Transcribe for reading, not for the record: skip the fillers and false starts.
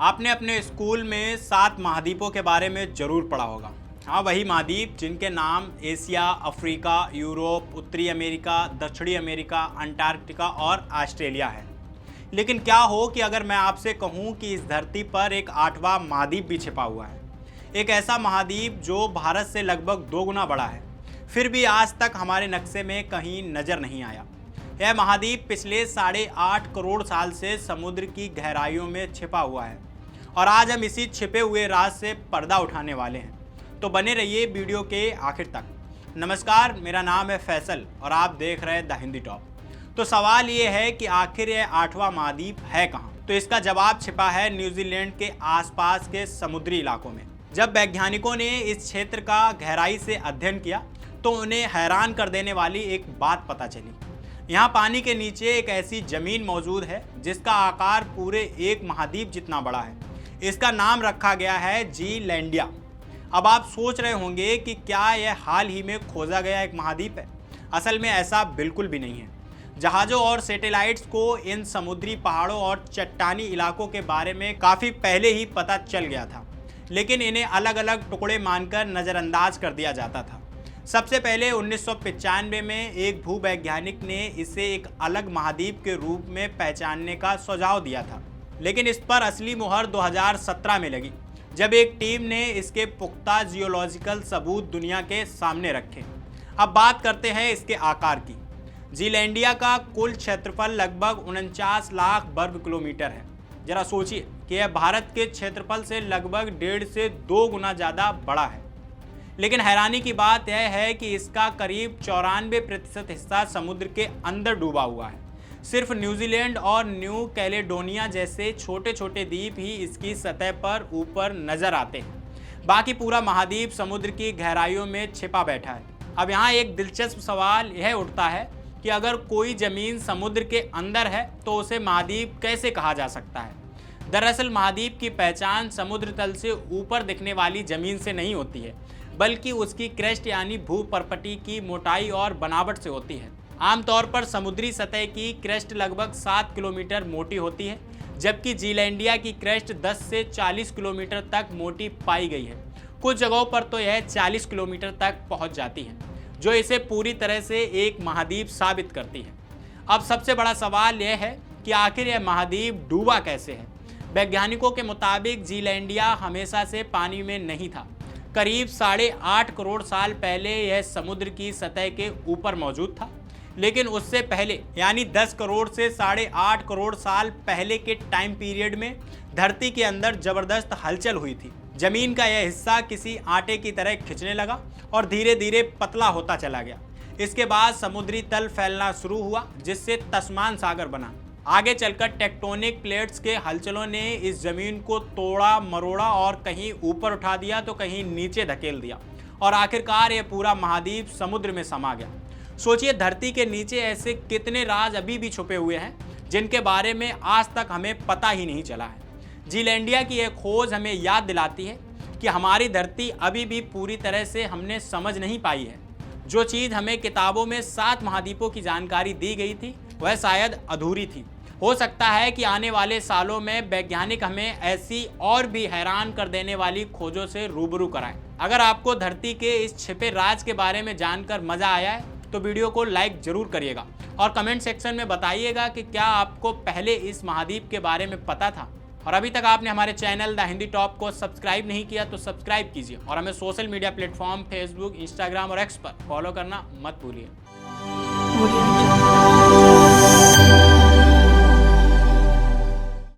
आपने अपने स्कूल में 7 महाद्वीपों के बारे में जरूर पढ़ा होगा। हाँ, वही महाद्वीप जिनके नाम एशिया, अफ्रीका, यूरोप, उत्तरी अमेरिका, दक्षिणी अमेरिका, अंटार्कटिका और ऑस्ट्रेलिया है। लेकिन क्या हो कि अगर मैं आपसे कहूँ कि इस धरती पर एक 8वां महाद्वीप भी छिपा हुआ है, एक ऐसा महाद्वीप जो भारत से लगभग 2 गुना बड़ा है, फिर भी आज तक हमारे नक्शे में कहीं नज़र नहीं आया। यह महाद्वीप पिछले 8.5 करोड़ साल से समुद्र की गहराइयों में छिपा हुआ है और आज हम इसी छिपे हुए राज से पर्दा उठाने वाले हैं। तो बने रहिए वीडियो के आखिर तक। नमस्कार, मेरा नाम है फैसल और आप देख रहे हैं द हिंदी टॉप। तो सवाल ये है कि आखिर यह 8वां महाद्वीप है कहाँ? तो इसका जवाब छिपा है न्यूजीलैंड के आसपास के समुद्री इलाकों में। जब वैज्ञानिकों ने इस क्षेत्र का गहराई से अध्ययन किया तो उन्हें हैरान कर देने वाली एक बात पता चली। यहाँ पानी के नीचे एक ऐसी जमीन मौजूद है जिसका आकार पूरे एक महाद्वीप जितना बड़ा है। इसका नाम रखा गया है जीलैंडिया। अब आप सोच रहे होंगे कि क्या यह हाल ही में खोजा गया एक महाद्वीप है? असल में ऐसा बिल्कुल भी नहीं है। जहाज़ों और सैटेलाइट्स को इन समुद्री पहाड़ों और चट्टानी इलाकों के बारे में काफ़ी पहले ही पता चल गया था, लेकिन इन्हें अलग अलग टुकड़े मानकर नज़रअंदाज कर दिया जाता था। सबसे पहले 1995 में एक भूवैज्ञानिक ने इसे एक अलग महाद्वीप के रूप में पहचानने का सुझाव दिया था, लेकिन इस पर असली मुहर 2017 में लगी, जब एक टीम ने इसके पुख्ता जियोलॉजिकल सबूत दुनिया के सामने रखे। अब बात करते हैं इसके आकार की। जीलैंडिया का कुल क्षेत्रफल लगभग 49 लाख वर्ग किलोमीटर है। जरा सोचिए कि यह भारत के क्षेत्रफल से लगभग 1.5 से 2 गुना ज़्यादा बड़ा है। लेकिन हैरानी की बात यह है कि इसका करीब 94% हिस्सा समुद्र के अंदर डूबा हुआ है। सिर्फ न्यूजीलैंड और न्यू कैलेडोनिया जैसे छोटे छोटे द्वीप ही इसकी सतह पर ऊपर नजर आते हैं। बाकी पूरा महाद्वीप समुद्र की गहराइयों में छिपा बैठा है। अब यहाँ एक दिलचस्प सवाल यह उठता है कि अगर कोई ज़मीन समुद्र के अंदर है तो उसे महाद्वीप कैसे कहा जा सकता है? दरअसल महाद्वीप की पहचान समुद्र तल से ऊपर दिखने वाली ज़मीन से नहीं होती है, बल्कि उसकी क्रेस्ट यानी भूपर्पटी की मोटाई और बनावट से होती है। आमतौर पर समुद्री सतह की क्रेस्ट लगभग 7 किलोमीटर मोटी होती है, जबकि जीलैंडिया की क्रेस्ट 10 से 40 किलोमीटर तक मोटी पाई गई है। कुछ जगहों पर तो यह 40 किलोमीटर तक पहुंच जाती है, जो इसे पूरी तरह से एक महाद्वीप साबित करती है। अब सबसे बड़ा सवाल यह है कि आखिर यह महाद्वीप डूबा कैसे है? वैज्ञानिकों के मुताबिक जीलैंडिया हमेशा से पानी में नहीं था। करीब 8.5 करोड़ साल पहले यह समुद्र की सतह के ऊपर मौजूद था, लेकिन उससे पहले यानी 10 करोड़ से 8.5 करोड़ साल पहले के टाइम पीरियड में धरती के अंदर जबरदस्त हलचल हुई थी। जमीन का यह हिस्सा किसी आटे की तरह खिंचने लगा और धीरे धीरे पतला होता चला गया। इसके बाद समुद्री तल फैलना शुरू हुआ, जिससे तस्मान सागर बना। आगे चलकर टेक्टोनिक प्लेट्स के हलचलों ने इस जमीन को तोड़ा मरोड़ा और कहीं ऊपर उठा दिया तो कहीं नीचे धकेल दिया और आखिरकार यह पूरा महाद्वीप समुद्र में समा गया। सोचिए, धरती के नीचे ऐसे कितने राज अभी भी छुपे हुए हैं जिनके बारे में आज तक हमें पता ही नहीं चला है। जीलैंडिया की यह खोज हमें याद दिलाती है कि हमारी धरती अभी भी पूरी तरह से हमने समझ नहीं पाई है। जो चीज़ हमें किताबों में 7 महाद्वीपों की जानकारी दी गई थी वह शायद अधूरी थी। हो सकता है कि आने वाले सालों में वैज्ञानिक हमें ऐसी और भी हैरान कर देने वाली खोजों से रूबरू कराएं। अगर आपको धरती के इस छिपे राज के बारे में जानकर मज़ा आया है तो वीडियो को लाइक जरूर करिएगा और कमेंट सेक्शन में बताइएगा कि क्या आपको पहले इस महाद्वीप के बारे में पता था। और अभी तक आपने हमारे चैनल द हिंदी टॉप को सब्सक्राइब नहीं किया तो सब्सक्राइब कीजिए और हमें social media platform Facebook, Instagram और एक्स पर फॉलो करना मत भूलिए।